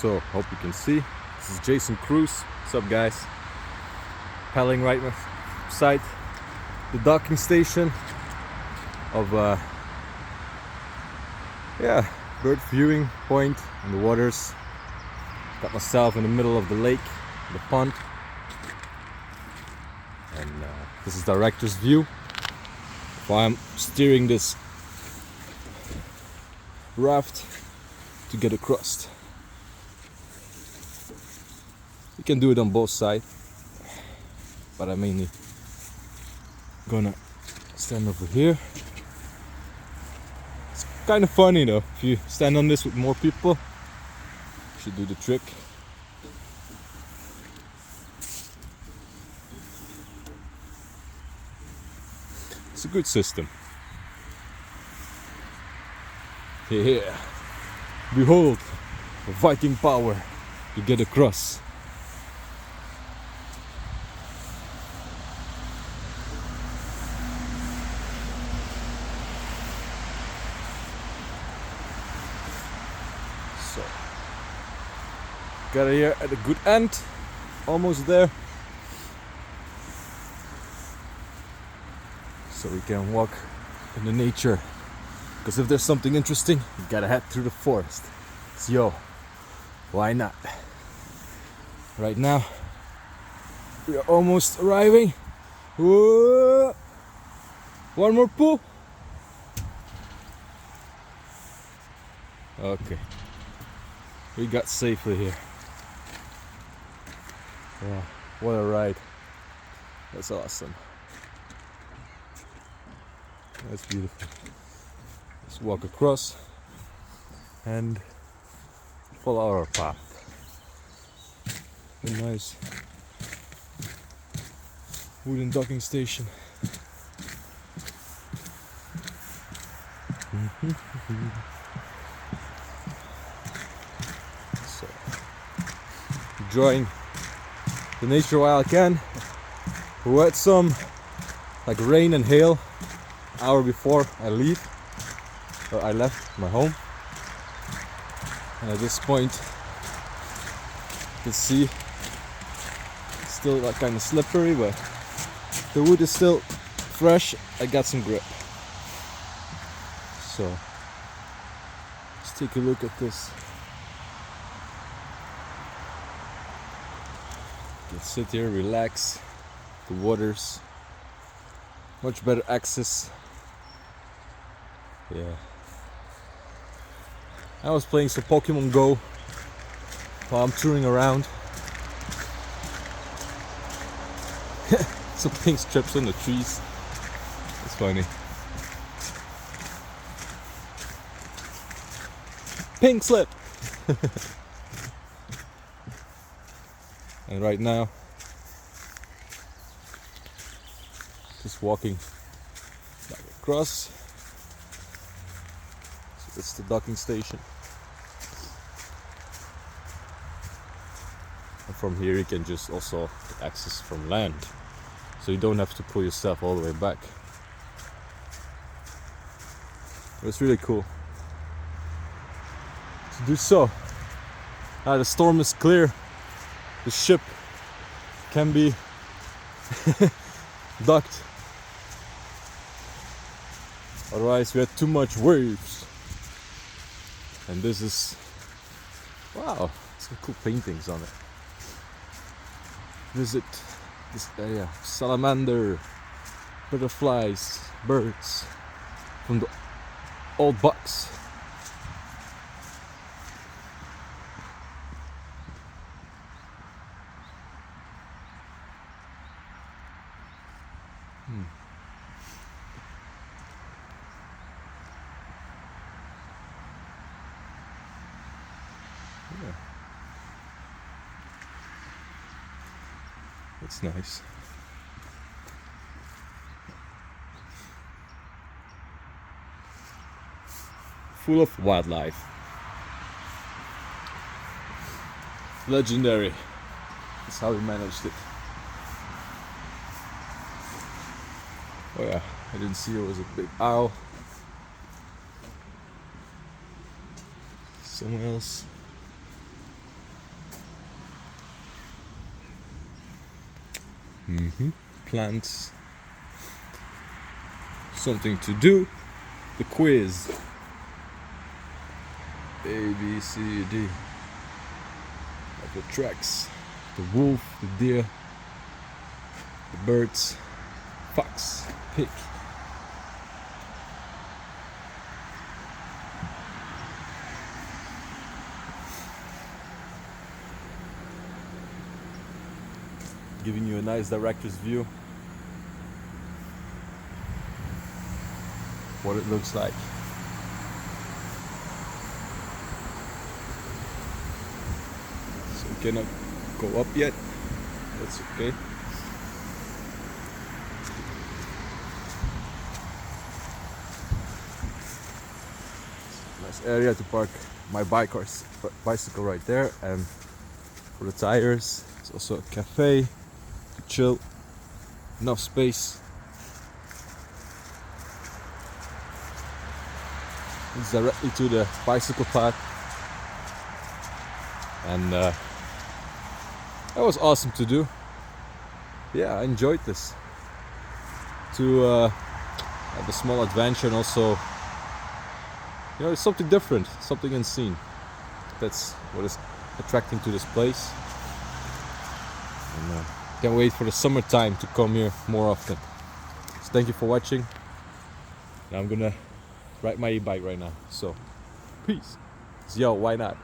So, hope you can see. This is Jason Cruize. What's up, guys? Paddling right beside the docking station of bird viewing point in the waters. Got myself in the middle of the lake, the pond, and this is director's view. While I'm steering this raft to get across. You can do it on both sides, but I'm mainly gonna stand over here. It's kind of funny though. If you stand on this with more people, you should do the trick. It's a good system. Yeah. Behold, the Viking power to get across. So, got here at a good end, almost there. So we can walk in the nature. Because if there's something interesting, you gotta head through the forest. It's yo, why not? Right now, we are almost arriving. Whoa. One more pull. Okay, we got safely here. Wow, what a ride. That's awesome. That's beautiful. Let's walk across and follow our path. A nice wooden docking station. So, enjoying the nature while I can. We had some like rain and hail hour before I left my home, and at this point you can see it's still like kind of slippery, but the wood is still fresh. I got some grip. So let's take a look at this. You can sit here, relax. The water's much better access. Yeah. I was playing some Pokemon Go while I'm touring around. Some pink strips on the trees. It's funny. Pink slip! And right now, just walking back across. So it's the docking station. And from here you can just also access from land. So you don't have to pull yourself all the way back. It's really cool to do so. The storm is clear. The ship can be docked. Otherwise we had too much waves. And this is, wow, some cool paintings on it. Visit this area. Salamander, butterflies, birds from the old box. Yeah. That's nice. Full of wildlife. Legendary. That's how we managed it. Oh yeah, I didn't see it was a big owl. Somewhere else. Plants. Something to do. The quiz. A, B, C, D. Like the tracks. The wolf, the deer, the birds, fox, pig. Giving you a nice director's view. What it looks like. So we cannot go up yet. That's okay. Nice area to park my bike or bicycle right there, and for the tires, it's also a cafe to chill. Enough space. It's directly to the bicycle path, and that was awesome to do. Yeah, I enjoyed this. To have a small adventure, and also, you know, it's something different, something unseen. That's what is attracting to this place. And can't wait for the summertime to come here more often. So thank you for watching. Now I'm gonna ride my e-bike right now. So, peace. Yo, why not?